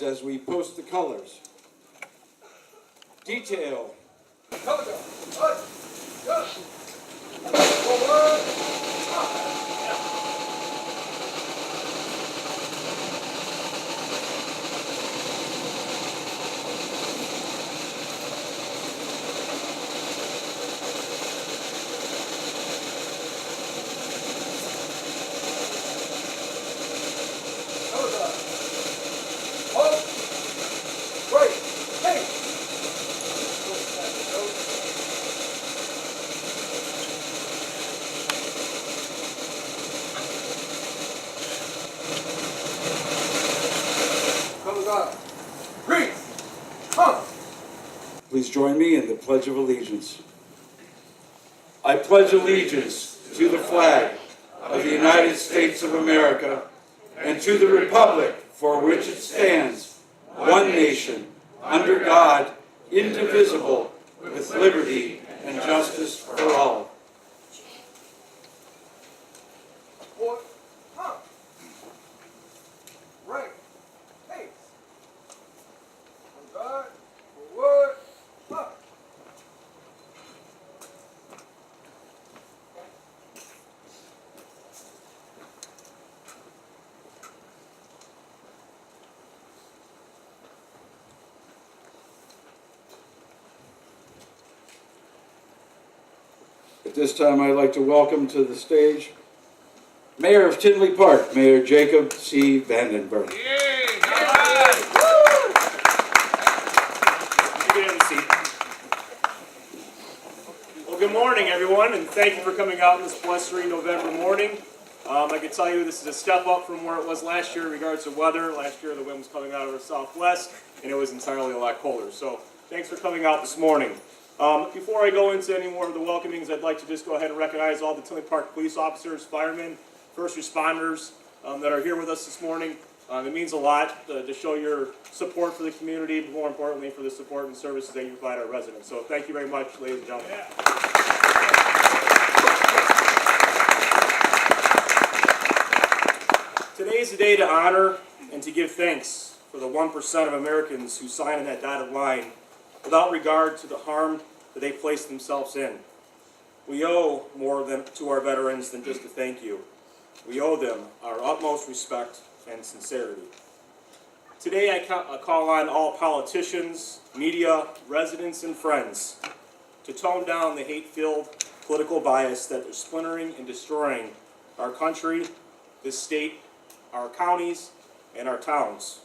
flags as we post the colors. Detail. Please join me in the Pledge of Allegiance. I pledge allegiance to the flag of the United States of America and to the republic for which it stands, one nation, under God, indivisible, with liberty and justice for all. At this time, I'd like to welcome to the stage Mayor of Tinley Park, Mayor Jacob C. Vandenberg. Well, good morning, everyone, and thank you for coming out on this blustery November morning. I can tell you this is a step up from where it was last year in regards to weather. Last year, the wind was coming out of the southwest, and it was entirely a lot colder. So, thanks for coming out this morning. Before I go into any more of the welcomings, I'd like to just go ahead and recognize all the Tinley Park police officers, firemen, first responders that are here with us this morning. It means a lot to show your support for the community, but more importantly for the support and services that you provide our residents. So thank you very much, ladies and gentlemen. Today is the day to honor and to give thanks for the 1% of Americans who sign on that dotted line without regard to the harm that they place themselves in. We owe more to our veterans than just a thank you. We owe them our utmost respect and sincerity. Today I call on all politicians, media, residents, and friends to tone down the hate-filled political bias that is splintering and destroying our country, this state, our counties, and our towns,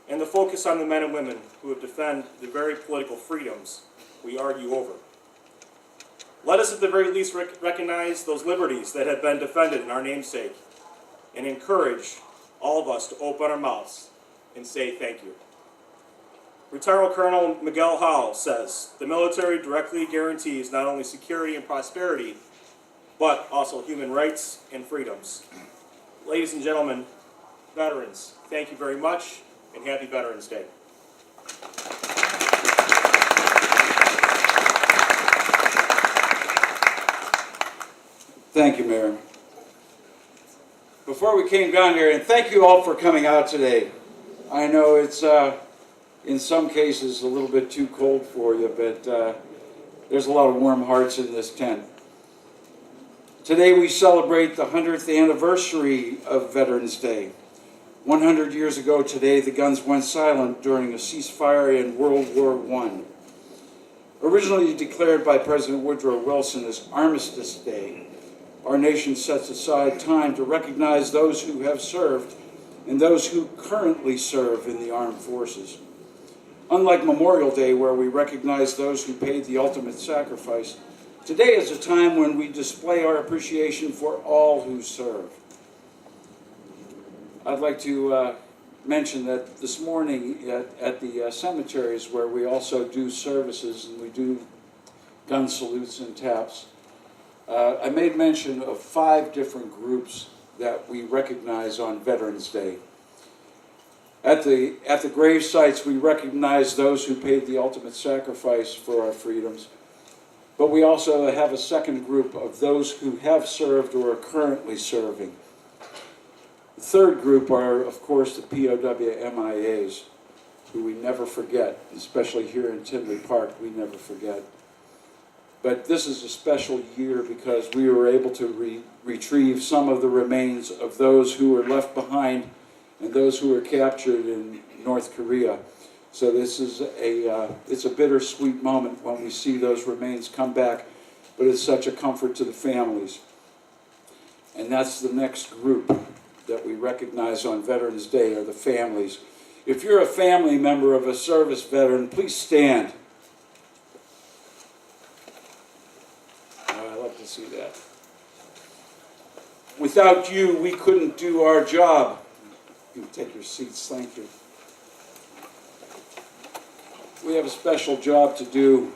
and the focus on the men and women who have defended the very political freedoms we argue over. Let us at the very least recognize those liberties that have been defended in our namesake and encourage all of us to open our mouths and say thank you. Retired Colonel Miguel Howell says, "The military directly guarantees not only security and prosperity, but also human rights and freedoms." Ladies and gentlemen, veterans, thank you very much, and happy Veterans Day. Thank you, Mayor. Before we came down here, and thank you all for coming out today. I know it's in some cases a little bit too cold for you, but there's a lot of warm hearts in this tent. Today we celebrate the 100th anniversary of Veterans Day. 100 years ago today, the guns went silent during a ceasefire in World War I. Originally declared by President Woodrow Wilson as Armistice Day, our nation sets aside time to recognize those who have served and those who currently serve in the armed forces. Unlike Memorial Day, where we recognize those who paid the ultimate sacrifice, today is a time when we display our appreciation for all who serve. I'd like to mention that this morning at the cemeteries, where we also do services and we do gun salutes and taps, I made mention of 5 different groups that we recognize on Veterans Day. At the grave sites, we recognize those who paid the ultimate sacrifice for our freedoms, but we also have a second group of those who have served or are currently serving. The third group are, of course, the POW MIAs, who we never forget, especially here in Tinley Park, we never forget. But this is a special year because we were able to retrieve some of the remains of those who were left behind and those who were captured in North Korea. So this is it's a bittersweet moment when we see those remains come back, but it's such a comfort to the families. And that's the next group that we recognize on Veterans Day, are the families. If you're a family member of a service veteran, please stand. I love to see that. Without you, we couldn't do our job. You can take your seats, thank you. We have a special job to do,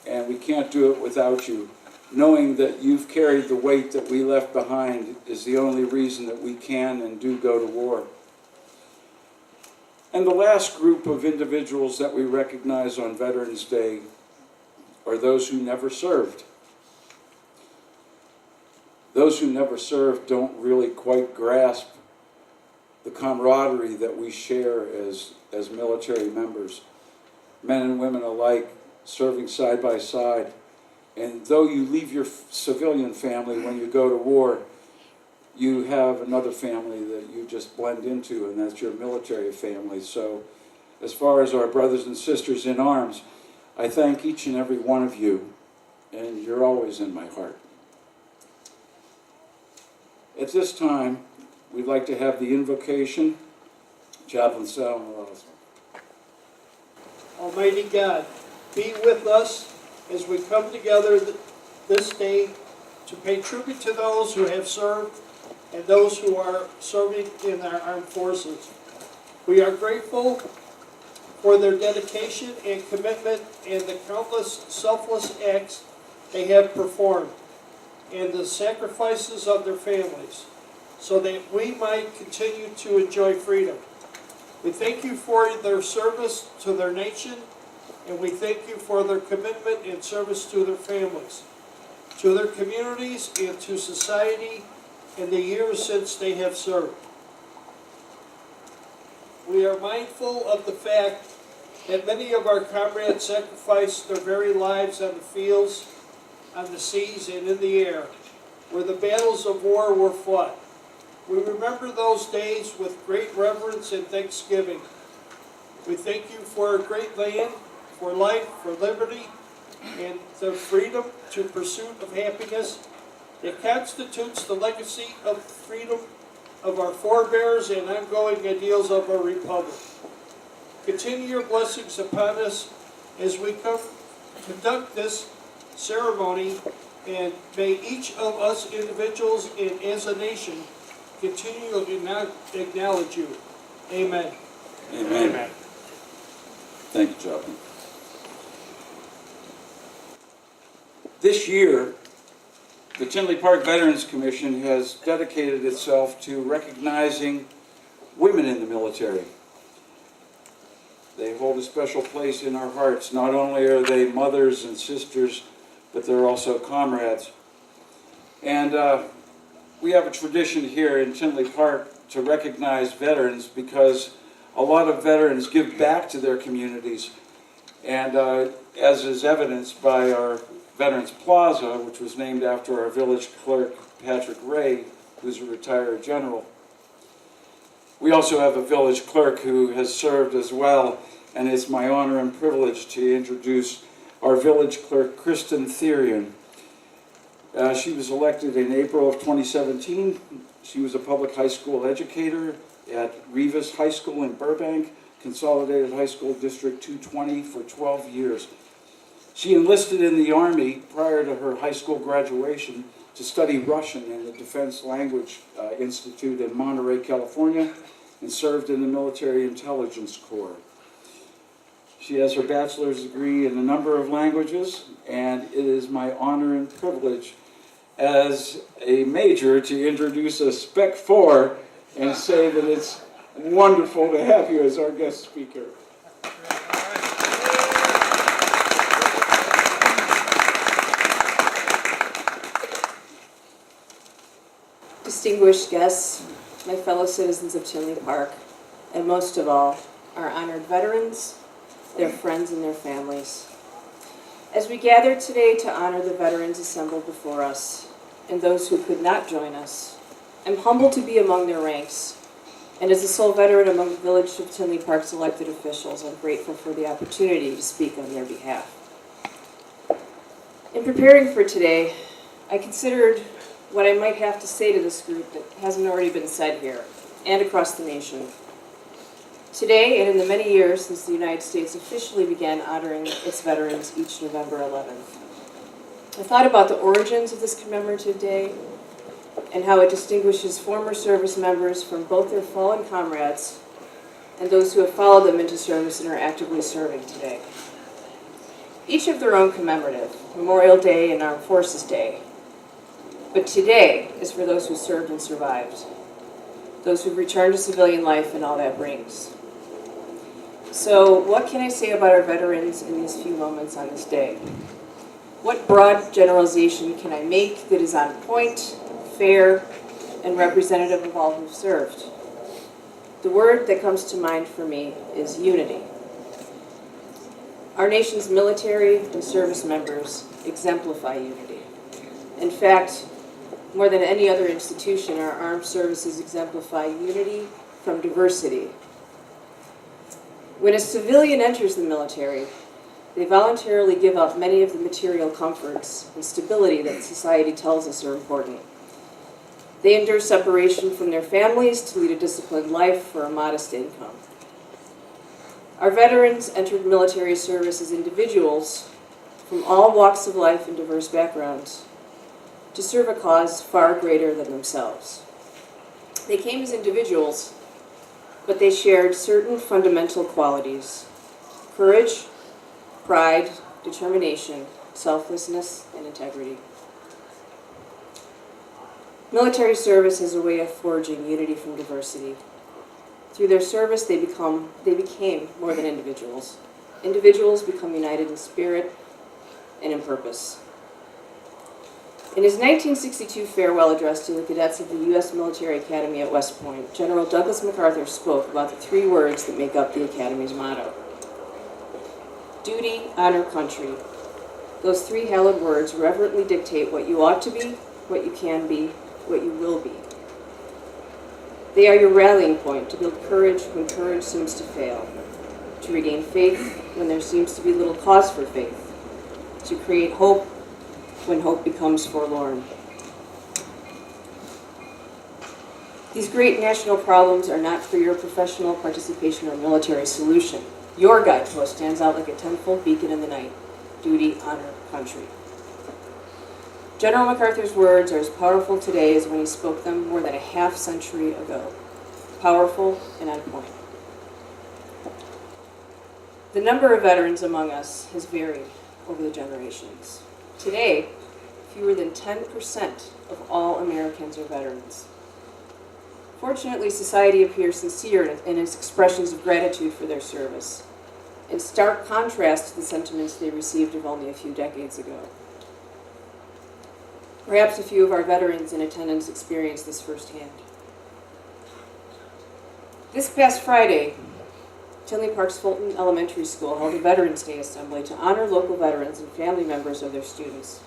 and we can't do it without you. Knowing that you've carried the weight that we left behind is the only reason that we can and do go to war. And the last group of individuals that we recognize on Veterans Day are those who never served. Those who never served don't really quite grasp the camaraderie that we share as military members. Men and women alike serving side by side. And though you leave your civilian family when you go to war, you have another family that you just blend into, and that's your military family. So as far as our brothers and sisters in arms, I thank each and every one of you, and you're always in my heart. At this time, we'd like to have the invocation. Chaplain Sal Morales. Almighty God, be with us as we come together this day to pay tribute to those who have served and those who are serving in our armed forces. We are grateful for their dedication and commitment and the countless selfless acts they have performed and the sacrifices of their families so that we might continue to enjoy freedom. We thank you for their service to their nation, and we thank you for their commitment and service to their families, to their communities, and to society in the years since they have served. We are mindful of the fact that many of our comrades sacrificed their very lives on the fields, on the seas, and in the air, where the battles of war were fought. We remember those days with great reverence and thanksgiving. We thank you for our great land, for life, for liberty, and the freedom to pursuit of happiness that constitutes the legacy of freedom of our forebears and ongoing ideals of our republic. Continue your blessings upon us as we conduct this ceremony, and may each of us individuals and as a nation continue to acknowledge you. Amen. Amen. Amen. Thank you, Chaplain. This year, the Tinley Park Veterans Commission has dedicated itself to recognizing women in the military. They hold a special place in our hearts. Not only are they mothers and sisters, but they're also comrades. And we have a tradition here in Tinley Park to recognize veterans because a lot of veterans give back to their communities. And as is evidenced by our Veterans Plaza, which was named after our village clerk, Patrick Ray, who's a retired general. We also have a village clerk who has served as well, and it's my honor and privilege to introduce our village clerk, Kristen Therian. She was elected in April of 2017. She was a public high school educator at Revis High School in Burbank, Consolidated High School District 220 for 12 years. She enlisted in the Army prior to her high school graduation to study Russian in the Defense Language Institute in Monterey, California, and served in the Military Intelligence Corps. She has her bachelor's degree in a number of languages, and it is my honor and privilege as a major to introduce a Spec 4 and say that it's wonderful to have you as our guest speaker. Distinguished guests, my fellow citizens of Tinley Park, and most of all, our honored veterans, their friends, and their families. As we gather today to honor the veterans assembled before us, and those who could not join us, I'm humbled to be among their ranks. And as a sole veteran among the Village of Tinley Park's elected officials, I'm grateful for the opportunity to speak on their behalf. In preparing for today, I considered what I might have to say to this group that hasn't already been said here and across the nation. Today, and in the many years since the United States officially began honoring its veterans each November 11th, I thought about the origins of this commemorative day and how it distinguishes former service members from both their fallen comrades and those who have followed them into service and are actively serving today. Each have their own commemorative, Memorial Day and Armed Forces Day. But today is for those who served and survived, those who've returned to civilian life and all that brings. So what can I say about our veterans in these few moments on this day? What broad generalization can I make that is on point, fair, and representative of all who've served? The word that comes to mind for me is unity. Our nation's military and service members exemplify unity. In fact, more than any other institution, our armed services exemplify unity from diversity. When a civilian enters the military, they voluntarily give up many of the material comforts and stability that society tells us are important. They endure separation from their families to lead a disciplined life for a modest income. Our veterans entered military service as individuals from all walks of life and diverse backgrounds to serve a cause far greater than themselves. They came as individuals, but they shared certain fundamental qualities: courage, pride, determination, selflessness, and integrity. Military service is a way of forging unity from diversity. Through their service, they became more than individuals. Individuals become united in spirit and in purpose. In his 1962 farewell address to the cadets of the U.S. Military Academy at West Point, General Douglas MacArthur spoke about the three words that make up the Academy's motto: duty, honor, country. Those three hallowed words reverently dictate what you ought to be, what you can be, what you will be. They are your rallying point to build courage when courage seems to fail, to regain faith when there seems to be little cause for faith, to create hope when hope becomes forlorn. These great national problems are not for your professional participation or military solution. Your guidepost stands out like a tenfold beacon in the night: duty, honor, country. General MacArthur's words are as powerful today as when he spoke them more than a half-century ago. Powerful and on point. The number of veterans among us has varied over the generations. Today, fewer than 10% of all Americans are veterans. Fortunately, society appears sincere in its expressions of gratitude for their service, in stark contrast to the sentiments they received of only a few decades ago. Perhaps a few of our veterans in attendance experienced this firsthand. This past Friday, Tinley Park's Fulton Elementary School held a Veterans Day assembly to honor local veterans and family members of their students.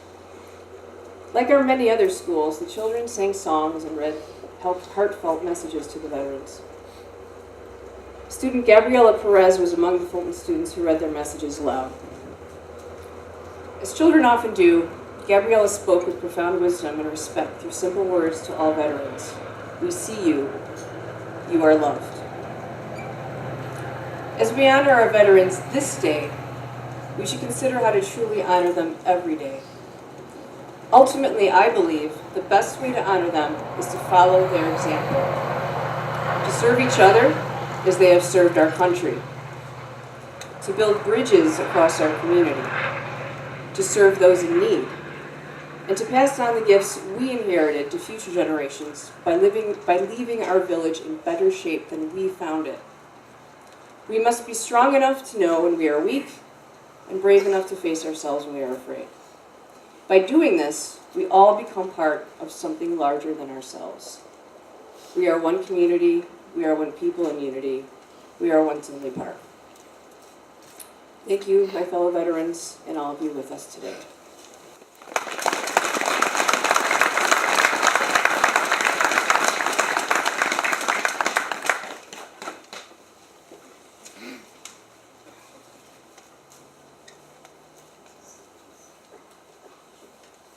Like our many other schools, the children sang songs and read heartfelt messages to the veterans. Student Gabriela Perez was among the Fulton students who read their messages aloud. As children often do, Gabriela spoke with profound wisdom and respect through simple words to all veterans. We see you. You are loved. As we honor our veterans this day, we should consider how to truly honor them every day. Ultimately, I believe the best way to honor them is to follow their example, to serve each other as they have served our country, to build bridges across our community, to serve those in need, and to pass on the gifts we inherited to future generations by leaving our village in better shape than we found it. We must be strong enough to know when we are weak and brave enough to face ourselves when we are afraid. By doing this, we all become part of something larger than ourselves. We are one community. We are one people in unity. We are one Tinley Park. Thank you, my fellow veterans, and all of you with us today.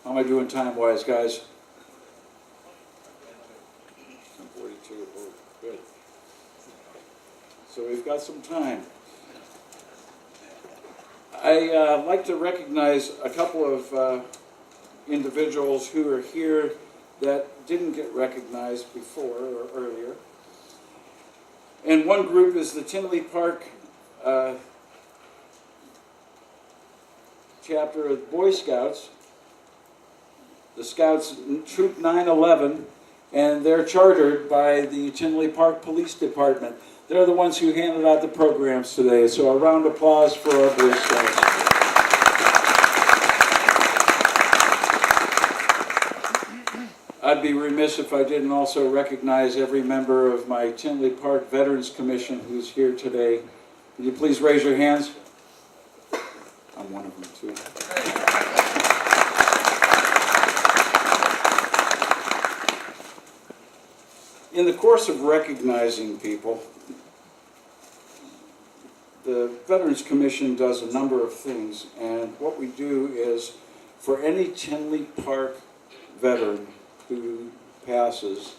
How am I doing time-wise, guys? 10:42. Oh, good. So we've got some time. I'd like to recognize a couple of individuals who are here that didn't get recognized before or earlier. And one group is the Tinley Park chapter of Boy Scouts. The Scouts Troop 911, and they're chartered by the Tinley Park Police Department. They're the ones who handed out the programs today, so a round of applause for our Boy Scouts. I'd be remiss if I didn't also recognize every member of my Tinley Park Veterans Commission who's here today. Would you please raise your hands? I'm one of them too. In the course of recognizing people, the Veterans Commission does a number of things, and what we do is, for any Tinley Park veteran who passes,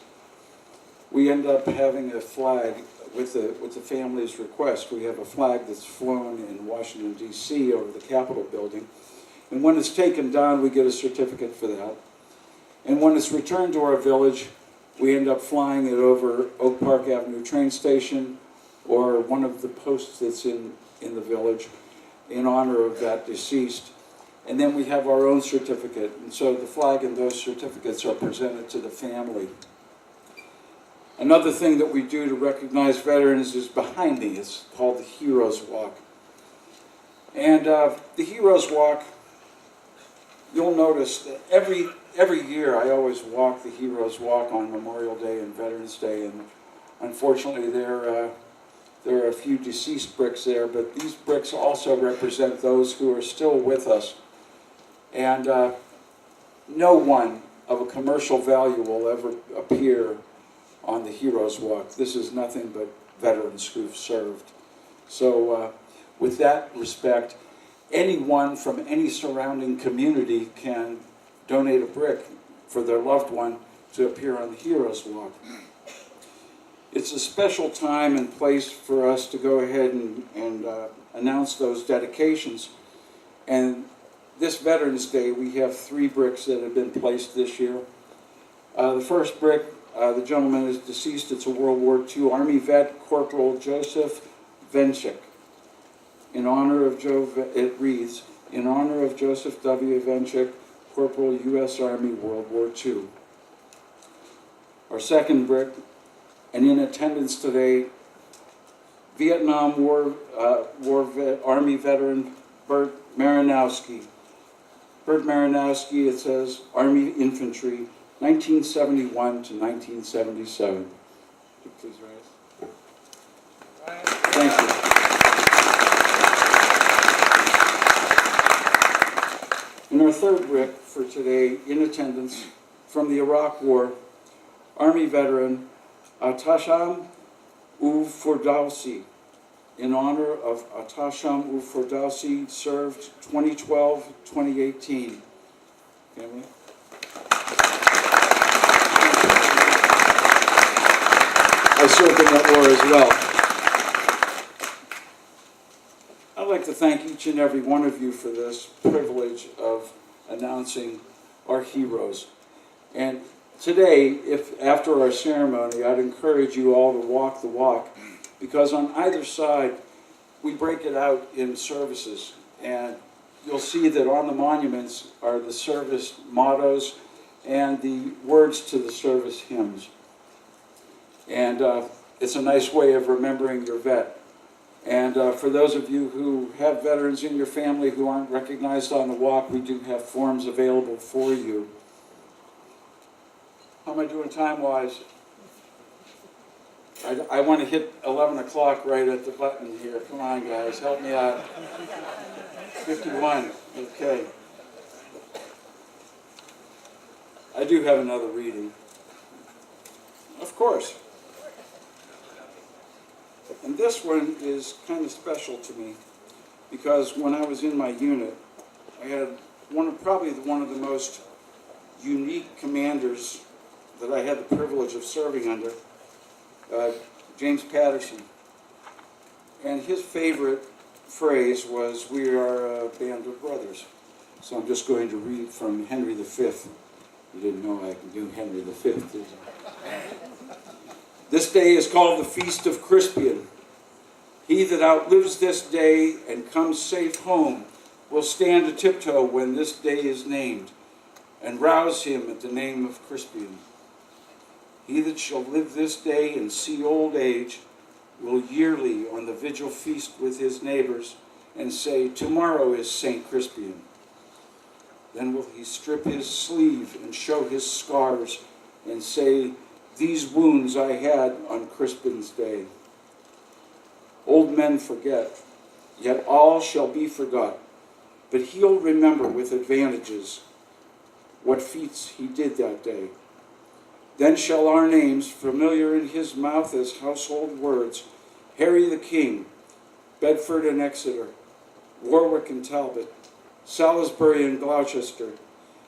we end up having a flag with the family's request. We have a flag that's flown in Washington, D.C. over the Capitol building, and when it's taken down, we get a certificate for that. And when it's returned to our village, we end up flying it over Oak Park Avenue train station or one of the posts that's in the village in honor of that deceased. And then we have our own certificate. And so the flag and those certificates are presented to the family. Another thing that we do to recognize veterans is behind me. It's called the Heroes Walk. And the Heroes Walk, you'll notice that every year I always walk the Heroes Walk on Memorial Day and Veterans Day, and unfortunately there are a few deceased bricks there, but these bricks also represent those who are still with us. And no one of a commercial value will ever appear on the Heroes Walk. This is nothing but veterans who've served. So with that respect, anyone from any surrounding community can donate a brick for their loved one to appear on the Heroes Walk. It's a special time and place for us to go ahead and announce those dedications. And this Veterans Day, we have 3 bricks that have been placed this year. The first brick, the gentleman is deceased. It's a World War II Army vet, Corporal Joseph Venchik. In honor of it reads, in honor of Joseph W. Venchik, Corporal U.S. Army, World War II. Our second brick, and in attendance today, Vietnam War Army veteran Bert Marinowski. Bert Marinowski, it says, Army Infantry, 1971 to 1977. Would you please rise? Thank you. And our third brick for today, in attendance, from the Iraq War, Army veteran Atasham Ufordowsi. In honor of Atasham Ufordowsi, served 2012-2018. Family? I served in that war as well. I'd like to thank each and every one of you for this privilege of announcing our heroes. And today, if after our ceremony, I'd encourage you all to walk the walk, because on either side, we break it out in services. And you'll see that on the monuments are the service mottos and the words to the service hymns. And it's a nice way of remembering your vet. And for those of you who have veterans in your family who aren't recognized on the walk, we do have forms available for you. How am I doing time-wise? I want to hit 11 o'clock right at the button here. Come on, guys, help me out. 51, okay. I do have another reading. Of course. And this one is kind of special to me because when I was in my unit, I had probably one of the most unique commanders that I had the privilege of serving under, James Patterson. And his favorite phrase was, "We are a band of brothers." So I'm just going to read from Henry V. You didn't know I could do Henry V, did you? This day is called the Feast of Crispian. He that outlives this day and comes safe home will stand a tiptoe when this day is named, and rouse him at the name of Crispian. He that shall live this day and see old age will yearly on the vigil feast with his neighbors and say, "Tomorrow is St. Crispian." Then will he strip his sleeve and show his scars and say, "These wounds I had on Crispian's day." Old men forget, yet all shall be forgot, but he'll remember with advantages what feats he did that day. Then shall our names, familiar in his mouth as household words, Harry the King, Bedford and Exeter, Warwick and Talbot, Salisbury and Gloucester,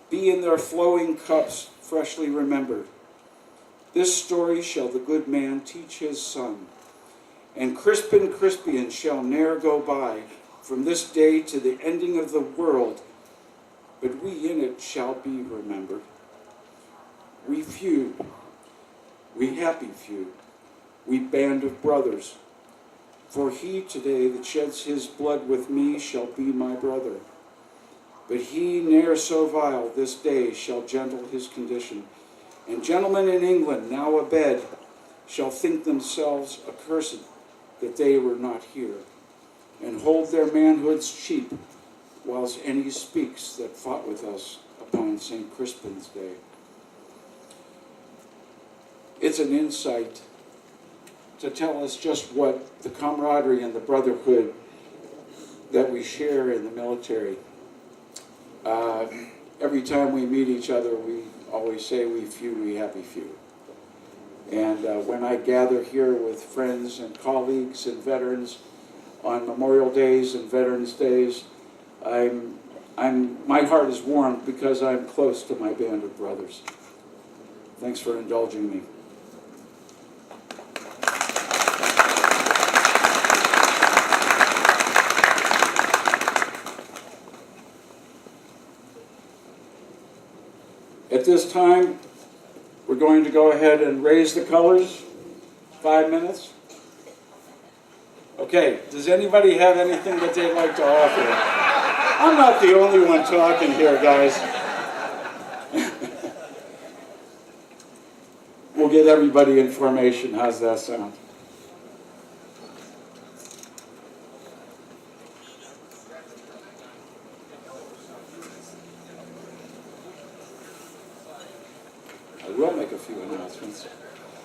be in their flowing cups freshly remembered. This story shall the good man teach his son, and Crispian shall ne'er go by from this day to the ending of the world, but we in it shall be remembered. We feud, we happy feud, we band of brothers, for he today that sheds his blood with me shall be my brother. But he ne'er so vile this day shall gentle his condition, and gentlemen in England now abed shall think themselves accursed that they were not here, and hold their manhoods cheap, whilst any speaks that fought with us upon St. Crispin's day. It's an insight to tell us just what the camaraderie and the brotherhood that we share in the military. Every time we meet each other, we always say we feud, we happy feud. And when I gather here with friends and colleagues and veterans on Memorial Days and Veterans Days, my heart is warmed because I'm close to my band of brothers. Thanks for indulging me. At this time, we're going to go ahead and raise the colors. 5 minutes. Okay, does anybody have anything that they'd like to offer? I'm not the only one talking here, guys. We'll get everybody information. How's that sound? We'll make a few announcements.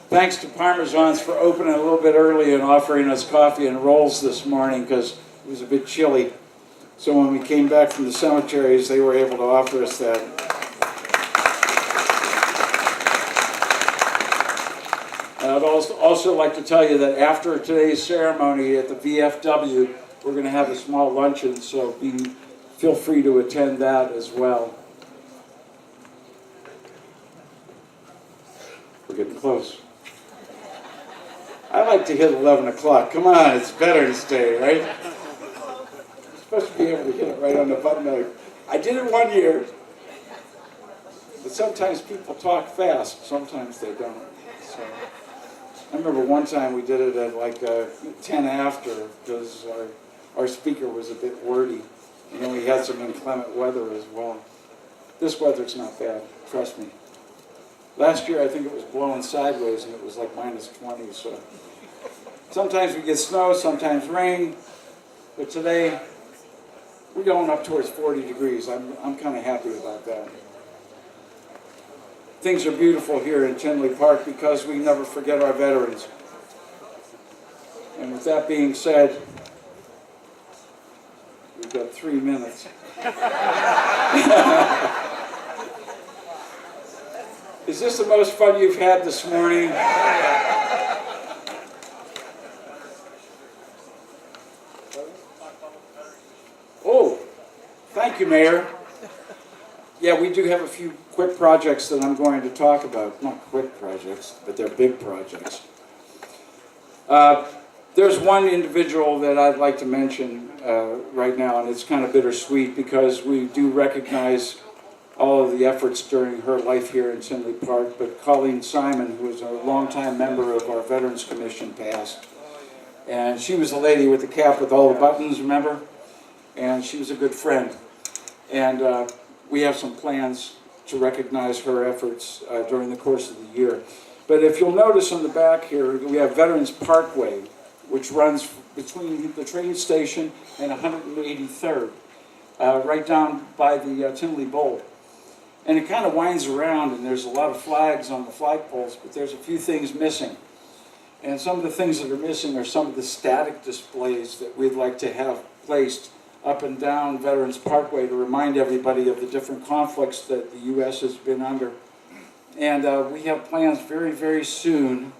Thanks to Parmesans for opening a little bit early and offering us coffee and rolls this morning because it was a bit chilly. So when we came back from the cemeteries, they were able to offer us that. And I'd also like to tell you that after today's ceremony at the VFW, we're going to have a small luncheon, so feel free to attend that as well. We're getting close. I like to hit 11 o'clock. Come on, it's Veterans Day, right? You're supposed to be able to hit it right on the button. I did it one year, but sometimes people talk fast, sometimes they don't. So I remember one time we did it at like 10 after because our speaker was a bit wordy, and then we had some inclement weather as well. This weather's not bad, trust me. Last year, I think it was blowing sideways, and it was like -20, so sometimes we get snow, sometimes rain, but today, we're going up towards 40 degrees. I'm kind of happy about that. Things are beautiful here in Tinley Park because we never forget our veterans. And with that being said, we've got 3 minutes. Is this the most fun you've had this morning? Oh, thank you, Mayor. Yeah, we do have a few quick projects that I'm going to talk about. Not quick projects, but they're big projects. There's one individual that I'd like to mention right now, and it's kind of bittersweet because we do recognize all of the efforts during her life here in Tinley Park, but Colleen Simon, who was a longtime member of our Veterans Commission, passed. And she was the lady with the cap with all the buttons, remember? And she was a good friend. And we have some plans to recognize her efforts during the course of the year. But if you'll notice on the back here, we have Veterans Parkway, which runs between the train station and 183rd, right down by the Tinley Bowl. And it kind of winds around, and there's a lot of flags on the flagpoles, but there's a few things missing. And some of the things that are missing are some of the static displays that we'd like to have placed up and down Veterans Parkway to remind everybody of the different conflicts that the U.S. has been under. And we have plans very, very soon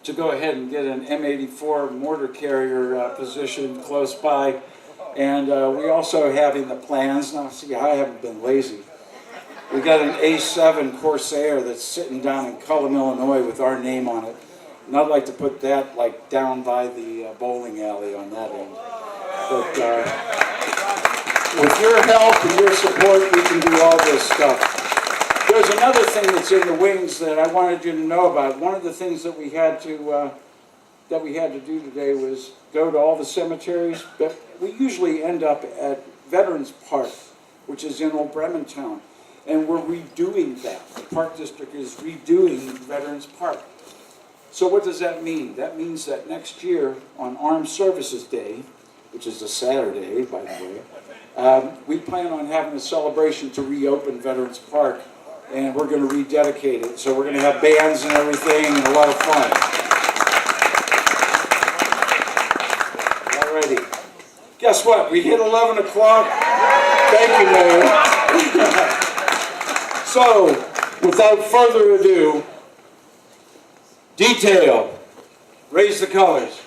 to go ahead and get an M84 mortar carrier positioned close by. And we also have in the plans, now see, I haven't been lazy. We got an A7 Corsair that's sitting down in Cullum, Illinois with our name on it. And I'd like to put that like down by the bowling alley on that end. But with your help and your support, we can do all this stuff. There's another thing that's in the wings that I wanted you to know about. One of the things that we had to do today was go to all the cemeteries, but we usually end up at Veterans Park, which is in Old Brementown, and we're redoing that. The Park District is redoing Veterans Park. So what does that mean? That means that next year on Armed Services Day, which is a Saturday, by the way, we plan on having a celebration to reopen Veterans Park, and we're going to rededicate it. So we're going to have bands and everything and a lot of fun. Alrighty. Guess what? We hit 11 o'clock. Thank you, Mayor. So, without further ado, detail. Raise the colors.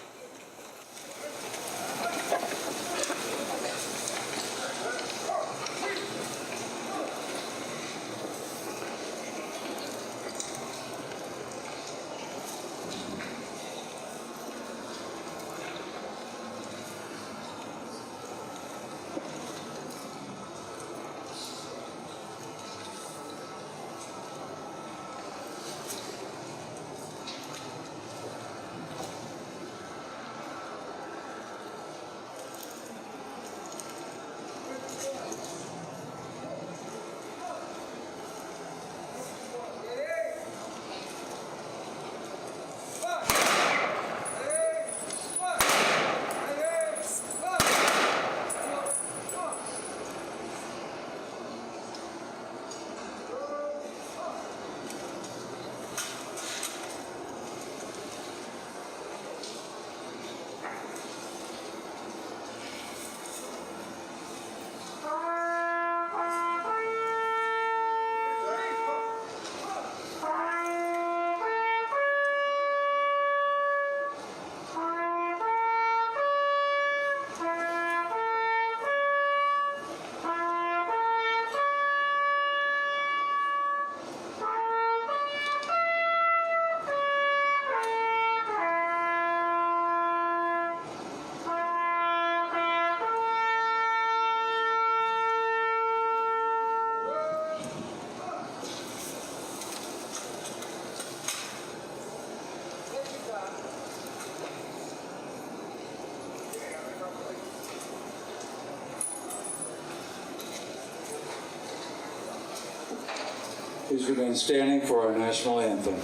Please remain standing for our national anthem.